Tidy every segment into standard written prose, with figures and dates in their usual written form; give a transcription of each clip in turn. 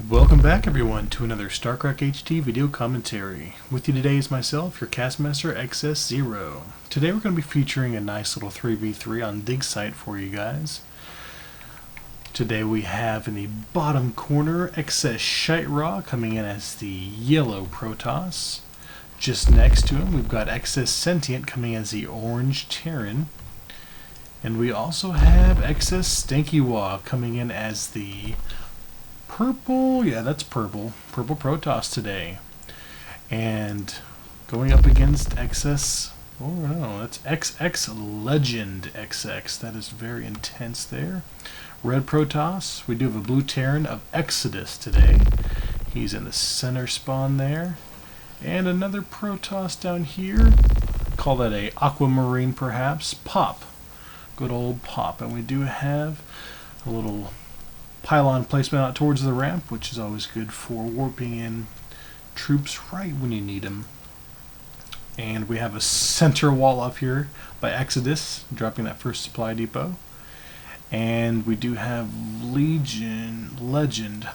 Welcome back everyone to another StarCrackHD video commentary. With you today is myself, your castmaster XS. Today we're going to be featuring a nice little 3v3 on dig site for you guys. Today we have in the bottom corner XS ShiteRa coming in as the yellow Protoss. Just next to him we've got XS Sentient coming as the orange Terran. And we also have XS StankiWa coming in as the purple, yeah, that's purple Protoss today. And going up against XS, oh no, that's XxlegendxX. That is very intense there. Red Protoss. We do have a blue Terran of Exodus today. He's in the center spawn there. And another Protoss down here. Call that a aquamarine perhaps. Pop. Good old Pop. And we do have a little pylon placement out towards the ramp, which is always good for warping in troops right when you need them. And we have a center wall up here by Exodus, dropping that first supply depot. And we do have Legend,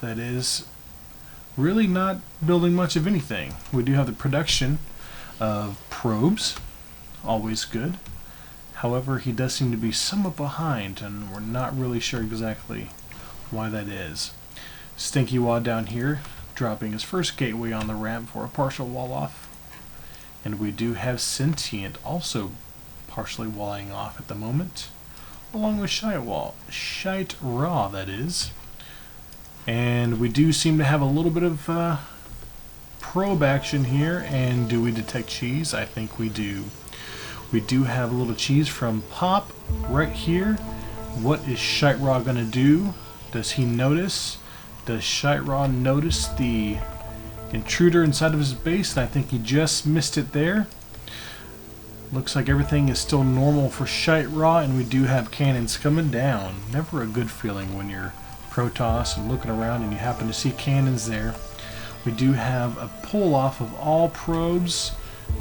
that is really not building much of anything. We do have the production of probes, always good. However, he does seem to be somewhat behind, and we're not really sure exactly why that is. StankiWa down here dropping his first gateway on the ramp for a partial wall off. And we do have Sentient also partially walling off at the moment, along with ShiteRa, that is. And we do seem to have a little bit of probe action here. And do we detect cheese? I think we do. We do have a little cheese from Pop right here. What is ShiteRa going to do? Does he notice? Does ShiteRa notice the intruder inside of his base? And I think he just missed it there. Looks like everything is still normal for ShiteRa, and we do have cannons coming down. Never a good feeling when you're Protoss and looking around and you happen to see cannons there. We do have a pull off of all probes.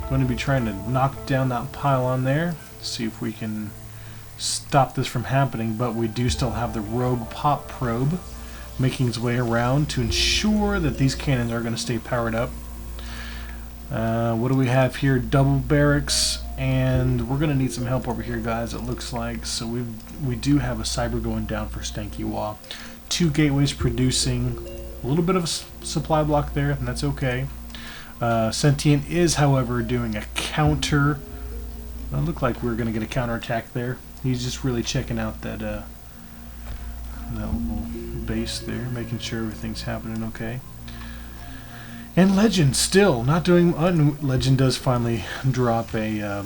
Going to be trying to knock down that pylon there. See if we can stop this from happening, but we do still have the rogue Pop probe making its way around to ensure that these cannons are going to stay powered up. What do we have here? Double barracks, and we're going to need some help over here, guys, it looks like. So we do have a cyber going down for StankiWa. 2 gateways producing a little bit of a supply block there, and that's okay. Sentient is, however, doing a counter. It looked like we were going to get a counterattack there. He's just really checking out that little base there, making sure everything's happening okay. And Legend still not doing. Legend does finally drop a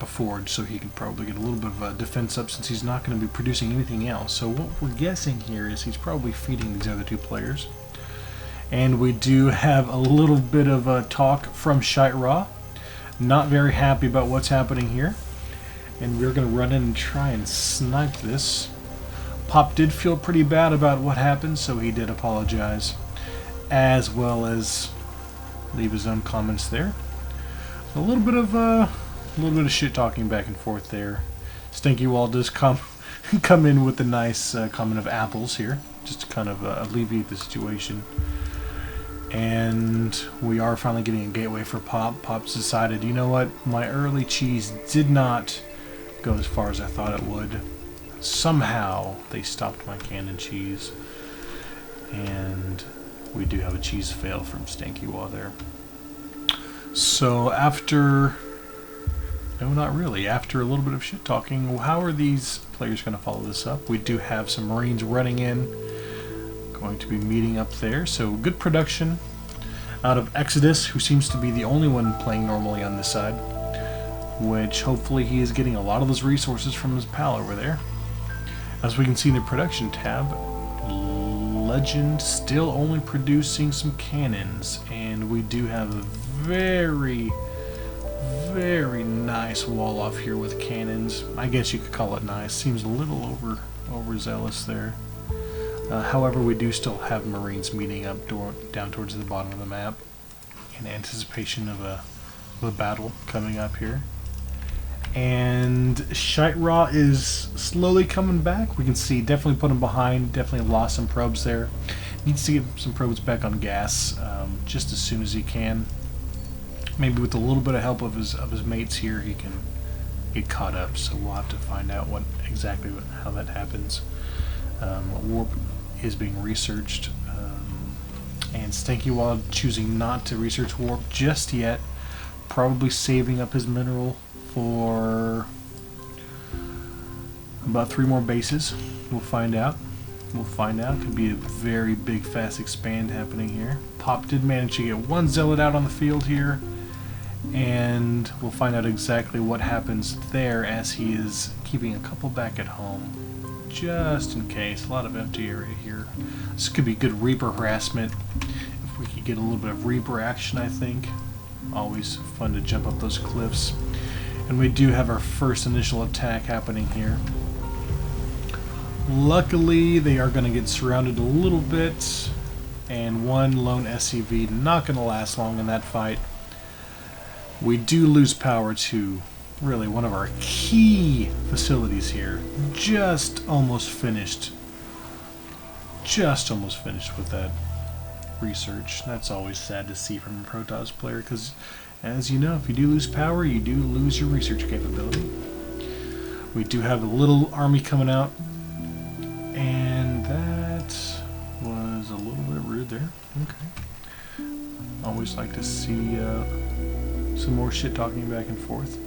forge, so he can probably get a little bit of a defense up since he's not going to be producing anything else. So what we're guessing here is he's probably feeding these other 2 players. And we do have a little bit of talk from ShiteRa. Not very happy about what's happening here. And we're going to run in and try and snipe this. Pop did feel pretty bad about what happened, so he did apologize, as well as leave his own comments there. A little bit of shit talking back and forth there. StankiWa does come in with a nice comment of apples here, just to kind of alleviate the situation. And we are finally getting a gateway for Pop. Pop's decided, you know what, my early cheese did not go as far as I thought it would. Somehow they stopped my cannon cheese, and we do have a cheese fail from StankiWa there. So after a little bit of shit talking, how are these players going to follow this up? We do have some Marines running in, going to be meeting up there. So good production out of Exodus, who seems to be the only one playing normally on this side, which hopefully he is getting a lot of those resources from his pal over there. As we can see in the production tab, Legend still only producing some cannons, and we do have a very, very nice wall off here with cannons. I guess you could call it nice. Seems a little overzealous there. However, we do still have Marines meeting up down towards the bottom of the map in anticipation of a battle coming up here. And ShiteRa is slowly coming back. We can see definitely put him behind, definitely lost some probes there. Needs to get some probes back on gas just as soon as he can. Maybe with a little bit of help of his mates here, he can get caught up. So we'll have to find out how that happens. Warp is being researched, and StankiWa choosing not to research warp just yet. Probably saving up his mineral for about 3 more bases. We'll find out. Could be a very big fast expand happening here. Pop did manage to get 1 zealot out on the field here, and we'll find out exactly what happens there as he is keeping a couple back at home just in case. A lot of empty area here. This could be good Reaper harassment if we could get a little bit of Reaper action. I think always fun to jump up those cliffs. And we do have our first initial attack happening here. Luckily, they are going to get surrounded a little bit, and 1 lone SCV not going to last long in that fight. We do lose power to really one of our key facilities here. Just almost finished with that research. That's always sad to see from a Protoss player, because as you know, if you do lose power, you do lose your research capability. We do have a little army coming out, and that was a little bit rude there. Okay. Always like to see some more shit talking back and forth.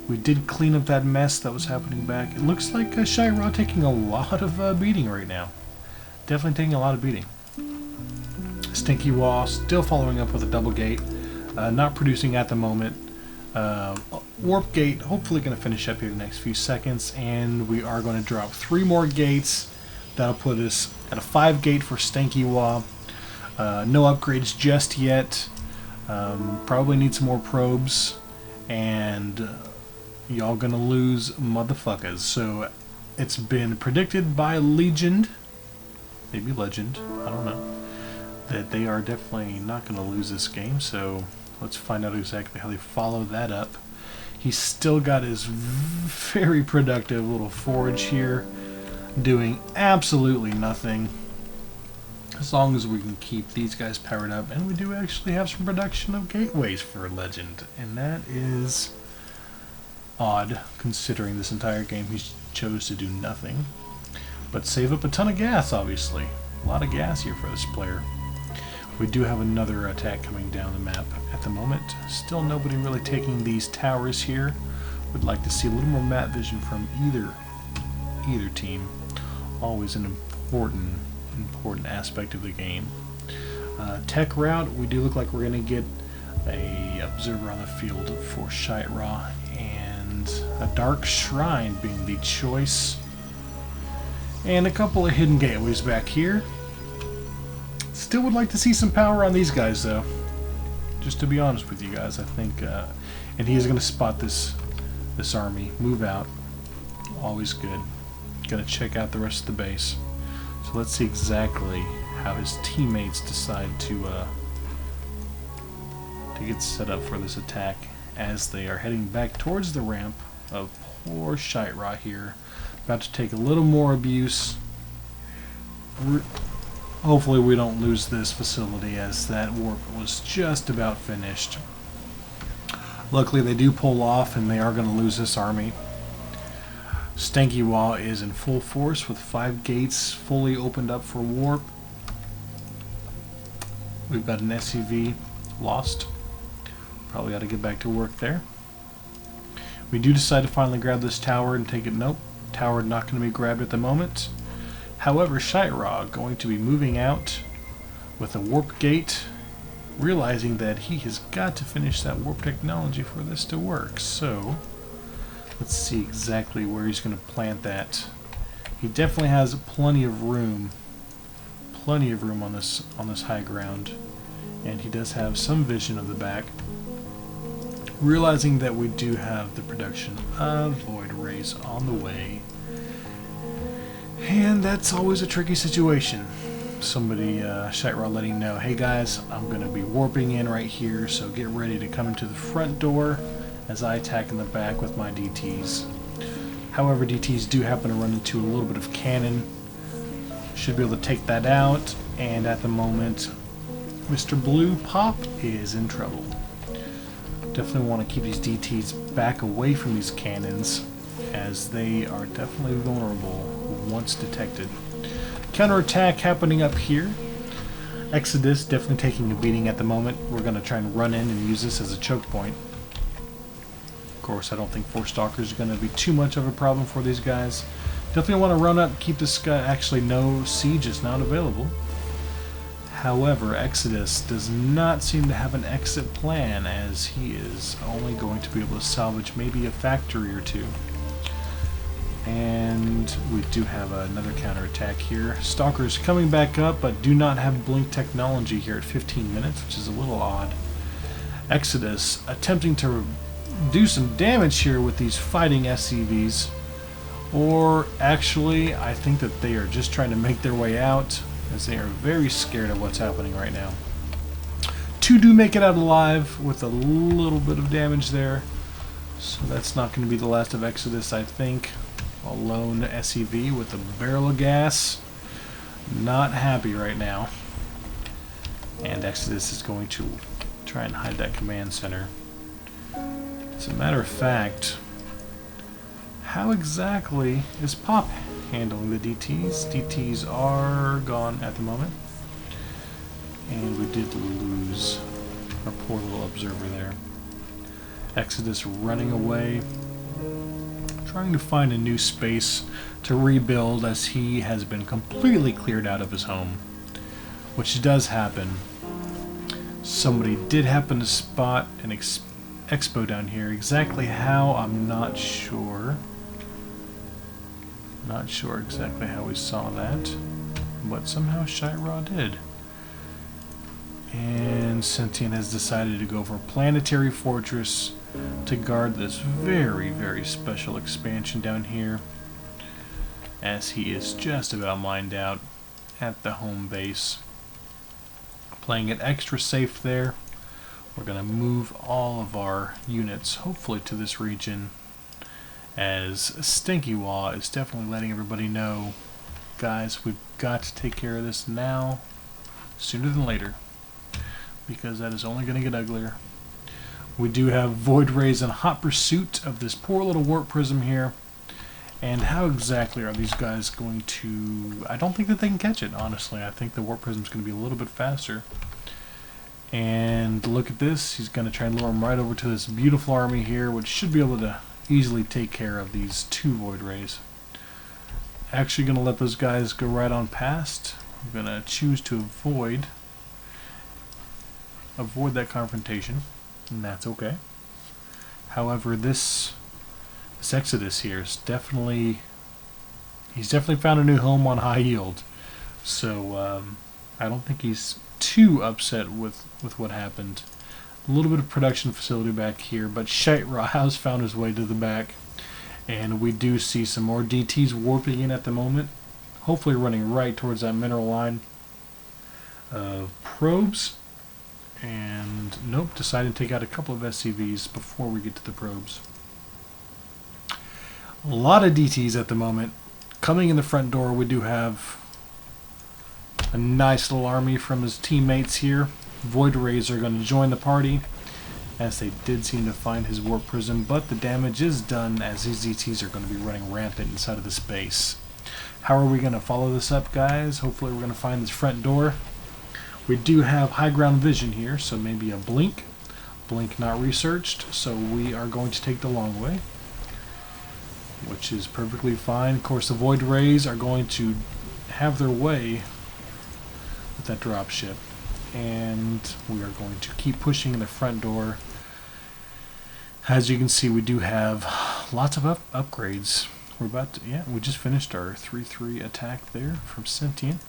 We did clean up that mess that was happening back. It looks like ShiteRa taking a lot of beating right now. Definitely taking a lot of beating. StankiWa still following up with a double gate. Not producing at the moment. Warp gate hopefully going to finish up here in the next few seconds, and we are going to drop 3 more gates. That'll put us at a 5 gate for StankiWa. No upgrades just yet. Probably need some more probes, and y'all gonna lose motherfuckers. So it's been predicted by Legend, maybe Legend, I don't know, that they are definitely not going to lose this game. So let's find out exactly how they follow that up. He's still got his very productive little forge here, doing absolutely nothing. As long as we can keep these guys powered up, and we do actually have some production of gateways for Legend, and that is odd considering this entire game he chose to do nothing but save up a ton of gas. Obviously a lot of gas here for this player. We do have another attack coming down the map at the moment. Still nobody really taking these towers here. Would like to see a little more map vision from either team. Always an important aspect of the game. Tech route, we do look like we're going to get a observer on the field for ShiteRa, and a dark shrine being the choice, and a couple of hidden gateways back here. Still would like to see some power on these guys though, just to be honest with you guys. I think and he is going to spot this army move out. Always good. Gonna check out the rest of the base. So let's see exactly how his teammates decide to get set up for this attack as they are heading back towards the ramp of poor ShiteRa here. About to take a little more abuse. Hopefully we don't lose this facility, as that warp was just about finished. Luckily they do pull off, and they are going to lose this army. StankiWa is in full force with 5 gates fully opened up for warp. We've got an SCV lost. Probably got to get back to work there. We do decide to finally grab this tower and take it. Nope, tower not going to be grabbed at the moment. However, ShiteRa going to be moving out with a warp gate, realizing that he has got to finish that warp technology for this to work. So let's see exactly where he's going to plant that. He definitely has plenty of room on this high ground, and he does have some vision of the back. Realizing that we do have the production of void rays on the way, and that's always a tricky situation. Somebody, ShiteRa, letting know, hey guys, I'm going to be warping in right here, so get ready to come into the front door as I attack in the back with my DTs. However, DTs do happen to run into a little bit of cannon. Should be able to take that out, and at the moment, Mr. Blue Pop is in trouble. Definitely want to keep these DTs back away from these cannons, as they are definitely vulnerable once detected. Counterattack happening up here. Exodus definitely taking a beating at the moment. We're going to try and run in and use this as a choke point. Of course, I don't think 4 Stalkers are going to be too much of a problem for these guys. Definitely want to run up, keep this guy. Actually, no, siege is not available. However, Exodus does not seem to have an exit plan, as he is only going to be able to salvage maybe a factory or two. And we do have another counterattack here. Stalkers coming back up, but do not have blink technology here at 15 minutes, which is a little odd. Exodus attempting to do some damage here with these fighting SCVs. Or actually, I think that they are just trying to make their way out, as they are very scared of what's happening right now. 2 do make it out alive with a little bit of damage there. So that's not going to be the last of Exodus, I think. A lone SCV with a barrel of gas. Not happy right now. And Exodus is going to try and hide that command center. As a matter of fact, how exactly is Pop handling the DTs? DTs are gone at the moment. And we did lose our poor little observer there. Exodus running away, trying to find a new space to rebuild, as he has been completely cleared out of his home, which does happen. Somebody did happen to spot an expo down here. Exactly how, I'm not sure. Not sure exactly how we saw that, but somehow ShiteRa did. And Sentient has decided to go for Planetary Fortress to guard this very, very special expansion down here, as he is just about mined out at the home base. Playing it extra safe there. We're going to move all of our units, hopefully, to this region, as StankiWa is definitely letting everybody know, guys, we've got to take care of this now, sooner than later, because that is only going to get uglier. We do have Void Rays in hot pursuit of this poor little warp prism here. And how exactly are these guys going to... I don't think that they can catch it, honestly. I think the warp prism is going to be a little bit faster. And look at this. He's going to try and lure him right over to this beautiful army here, which should be able to easily take care of these 2 Void Rays. Actually going to let those guys go right on past. I'm going to choose to avoid that confrontation. And that's okay. However, this Exodus here is definitely, he's definitely found a new home on high yield. So I don't think he's too upset with what happened. A little bit of production facility back here, but ShiteRa has found his way to the back, and we do see some more DTs warping in at the moment, hopefully running right towards that mineral line of probes. And nope, decided to take out a couple of SCVs before we get to the probes. A lot of DTs at the moment. Coming in the front door, we do have a nice little army from his teammates here. Void Rays are going to join the party, as they did seem to find his warp prism, but the damage is done, as these DTs are going to be running rampant inside of this base. How are we going to follow this up, guys? Hopefully we're going to find this front door. We do have high ground vision here, so maybe a blink. Blink not researched, so we are going to take the long way, which is perfectly fine. Of course, the Void Rays are going to have their way with that dropship, and we are going to keep pushing in the front door. As you can see, we do have lots of upgrades. We're about to, yeah, we just finished our 3-3 attack there from Sentient.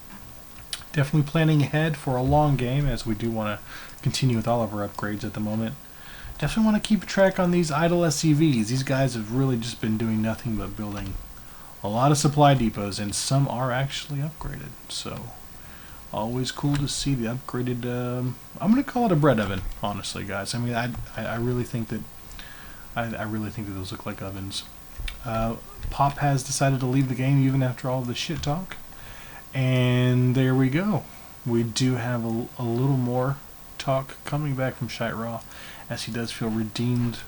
Definitely planning ahead for a long game, as we do want to continue with all of our upgrades at the moment. Definitely want to keep track on these idle SCVs. These guys have really just been doing nothing but building a lot of supply depots, and some are actually upgraded. So always cool to see the upgraded, I'm going to call it a bread oven, honestly, guys. I mean, I really think that I really think that those look like ovens. Pop has decided to leave the game even after all the shit talk. And there we go. We do have a little more talk coming back from ShiteRa, as he does feel redeemed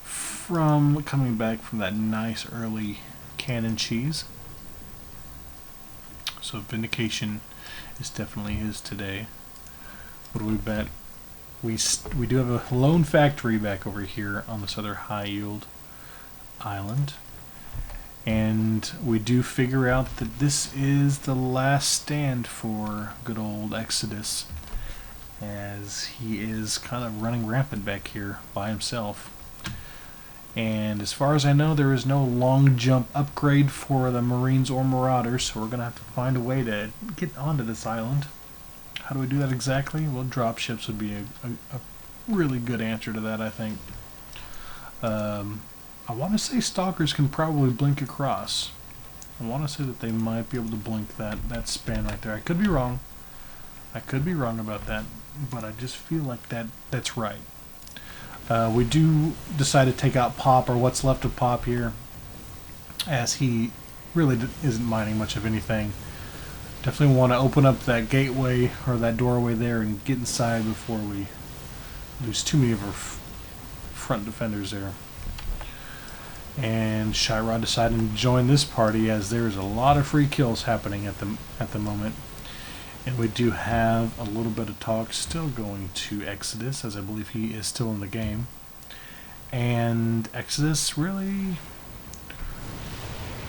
from coming back from that nice early cannon cheese. So vindication is definitely his today. What do we bet? We do have a lone factory back over here on this other high yield island, and we do figure out that this is the last stand for good old Exodus, as he is kind of running rampant back here by himself. And as far as I know, there is no long jump upgrade for the Marines or Marauders, so we're going to have to find a way to get onto this island. How do we do that exactly? Well, dropships would be a really good answer to that, I think. I want to say stalkers can probably blink across. I want to say that they might be able to blink that span right there. I could be wrong. I could be wrong about that, but I just feel like that's right. We do decide to take out Pop, or what's left of Pop here, as he really isn't mining much of anything. Definitely want to open up that gateway or that doorway there and get inside before we lose too many of our front defenders there. And ShiteRa decided to join this party, as there is a lot of free kills happening at the moment. And we do have a little bit of talk still going to Exodus, as I believe he is still in the game. And Exodus really...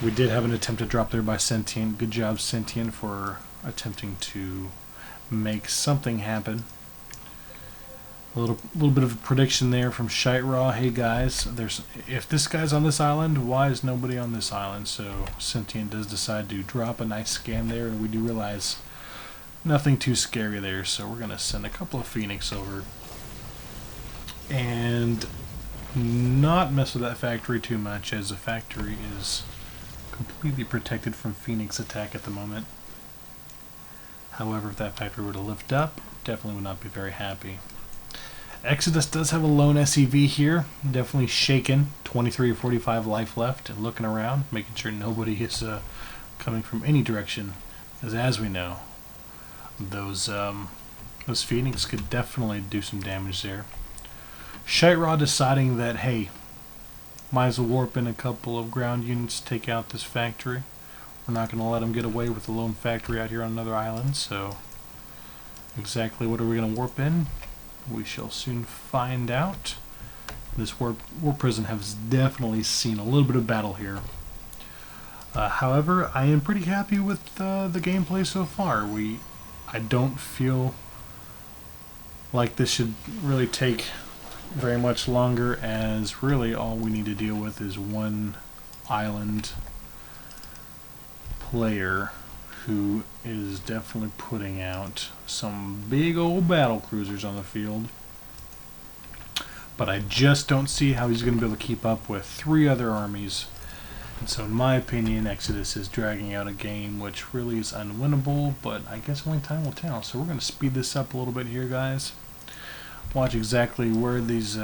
We did have an attempt to drop there by Sentient. Good job, Sentient, for attempting to make something happen. A little bit of a prediction there from ShiteRa. Hey guys, if this guy's on this island, why is nobody on this island? So Sentient does decide to drop a nice scan there, and we do realize nothing too scary there. So we're going to send a couple of Phoenix over and not mess with that factory too much, as the factory is completely protected from Phoenix attack at the moment. However, if that factory were to lift up, definitely would not be very happy. Exodus does have a lone SEV here, definitely shaken. 23 or 45 life left, and looking around, making sure nobody is coming from any direction, as we know, those Phoenix could definitely do some damage there. ShiteRa deciding that, hey, might as well warp in a couple of ground units, take out this factory. We're not going to let them get away with a lone factory out here on another island, so exactly what are we going to warp in? We shall soon find out. This war prison has definitely seen a little bit of battle here. However, I am pretty happy with the gameplay so far. I don't feel like this should really take very much longer, as really all we need to deal with is one island player who is definitely putting out some big old battle cruisers on the field. But I just don't see how he's going to be able to keep up with 3 other armies. And so in my opinion, Exodus is dragging out a game which really is unwinnable, but I guess only time will tell. So we're going to speed this up a little bit here, guys. Watch exactly where these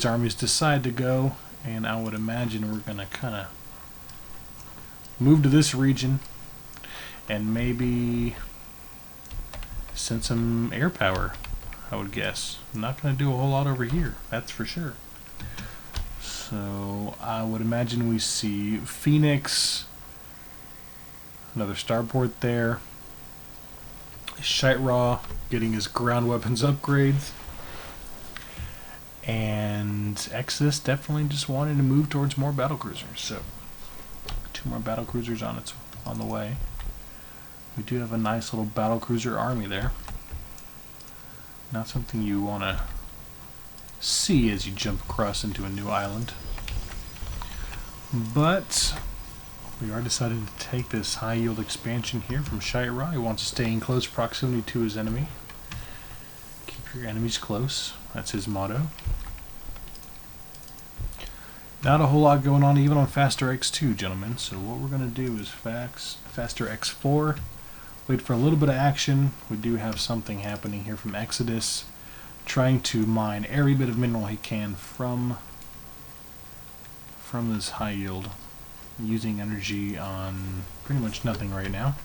armies decide to go, and I would imagine we're going to kind of move to this region and maybe send some air power, I would guess. I'm not going to do a whole lot over here, that's for sure. So I would imagine we see Phoenix, another starport there, ShiteRa getting his ground weapons upgrades, and Exodus definitely just wanted to move towards more battlecruisers. So 2 more battlecruisers on the way. We do have a nice little battlecruiser army there. Not something you want to see as you jump across into a new island. But we are deciding to take this high yield expansion here from ShiteRa. He wants to stay in close proximity to his enemy. Keep your enemies close. That's his motto. Not a whole lot going on even on Faster X2, gentlemen. So what we're going to do is Faster X4. Wait for a little bit of action. We do have something happening here from Exodus, trying to mine every bit of mineral he can from from this high yield, using energy on pretty much nothing right now.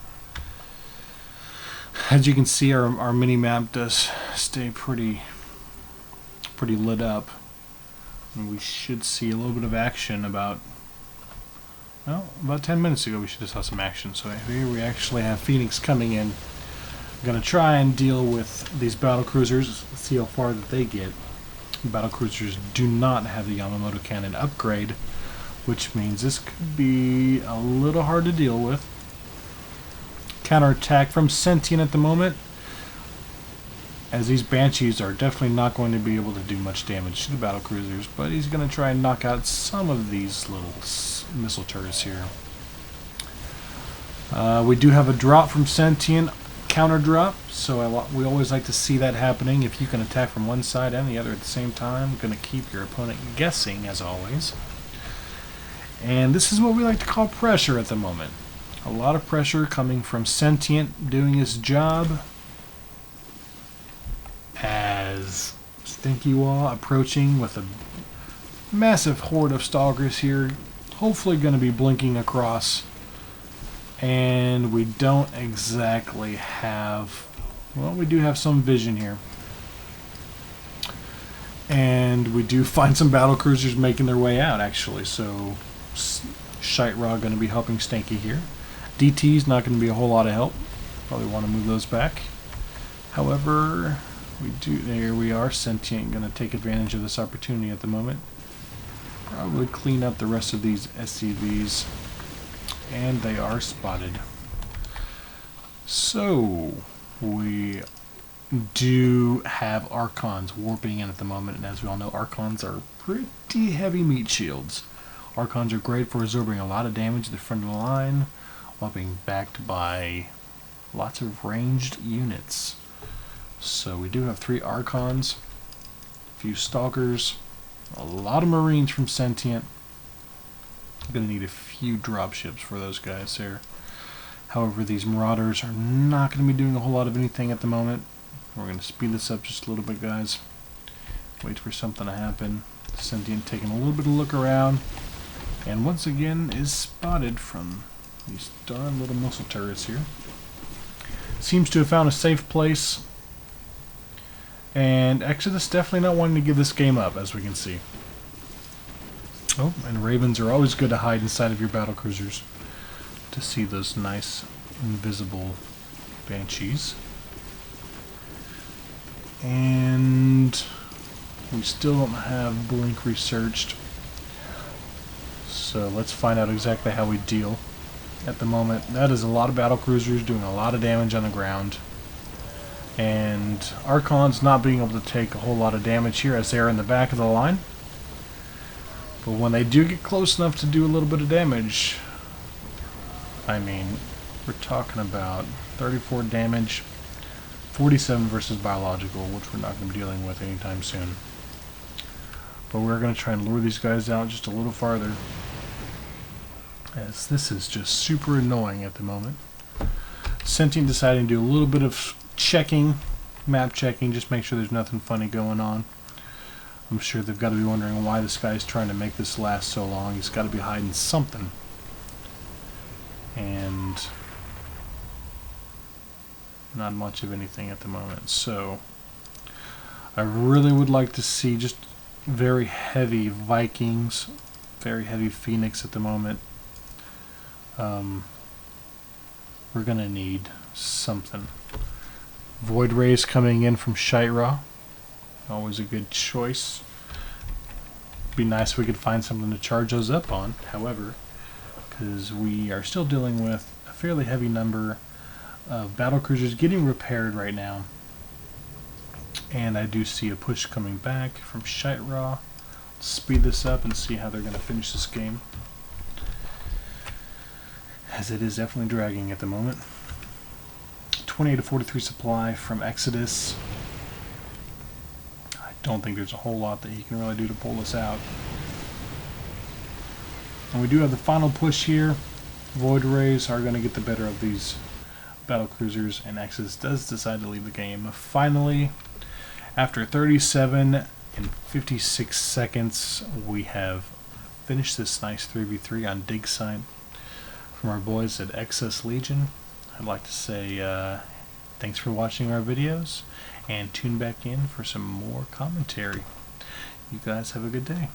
As you can see, our mini map does stay pretty lit up, and we should see a little bit of action about 10 minutes ago. We should have saw some action. So here we actually have Phoenix coming in. I'm gonna try and deal with these battle cruisers, see how far that they get. Battle cruisers do not have the Yamamoto cannon upgrade, which means this could be a little hard to deal with. Counterattack from Sentient at the moment, as these Banshees are definitely not going to be able to do much damage to the battle cruisers, but he's going to try and knock out some of these little missile turrets here. We do have a drop from Sentient, counter drop, so we always like to see that happening. If you can attack from one side and the other at the same time, going to keep your opponent guessing as always. And this is what we like to call pressure at the moment. A lot of pressure coming from Sentient doing his job, as StankiWa approaching with a massive horde of stalkers here, hopefully going to be blinking across. And we don't exactly have, well, we do have some vision here. And we do find some battle cruisers making their way out actually, so ShiteRa going to be helping Stanky here. DT's not going to be a whole lot of help. Probably want to move those back. However, there we are. Sentient going to take advantage of this opportunity at the moment. Probably clean up the rest of these SCVs. And they are spotted. So, we do have Archons warping in at the moment. And as we all know, Archons are pretty heavy meat shields. Archons are great for absorbing a lot of damage at the front of the line, while being backed by lots of ranged units. So we do have 3 Archons, a few Stalkers, a lot of Marines from Sentient. I'm going to need a few dropships for those guys there. However, these Marauders are not going to be doing a whole lot of anything at the moment. We're going to speed this up just a little bit, guys. Wait for something to happen. Sentient taking a little bit of a look around, and once again is spotted from these darn little missile turrets here. Seems to have found a safe place. And Exodus definitely not wanting to give this game up, as we can see. Oh, and Ravens are always good to hide inside of your battle cruisers to see those nice invisible Banshees. And we still don't have Blink researched. So let's find out exactly how we deal. At the moment, that is a lot of battle cruisers doing a lot of damage on the ground, and Archons not being able to take a whole lot of damage here as they're in the back of the line. But when they do get close enough to do a little bit of damage, I mean, we're talking about 34 damage, 47 versus biological, which we're not going to be dealing with anytime soon. But we're going to try and lure these guys out just a little farther, as this is just super annoying at the moment. Sentient deciding to do a little bit of checking, map checking, just make sure there's nothing funny going on. I'm sure they've got to be wondering why this guy's trying to make this last so long. He's got to be hiding something. And not much of anything at the moment. So I really would like to see just very heavy Vikings, very heavy Phoenix at the moment. We're gonna need something. Void Rays coming in from ShiteRa, always a good choice. Be nice if we could find something to charge those up on, however, because we are still dealing with a fairly heavy number of battle cruisers getting repaired right now. And I do see a push coming back from ShiteRa. Let's speed this up and see how they're going to finish this game, as it is definitely dragging at the moment. 28 to 43 supply from Exodus. I don't think there's a whole lot that he can really do to pull us out. And we do have the final push here. Void Rays are going to get the better of these battle cruisers, and Exodus does decide to leave the game. Finally, after 37 and 56 seconds, we have finish this nice 3v3 on dig site from our boys at XS Legion. I'd like to say thanks for watching our videos, and tune back in for some more commentary. You guys have a good day.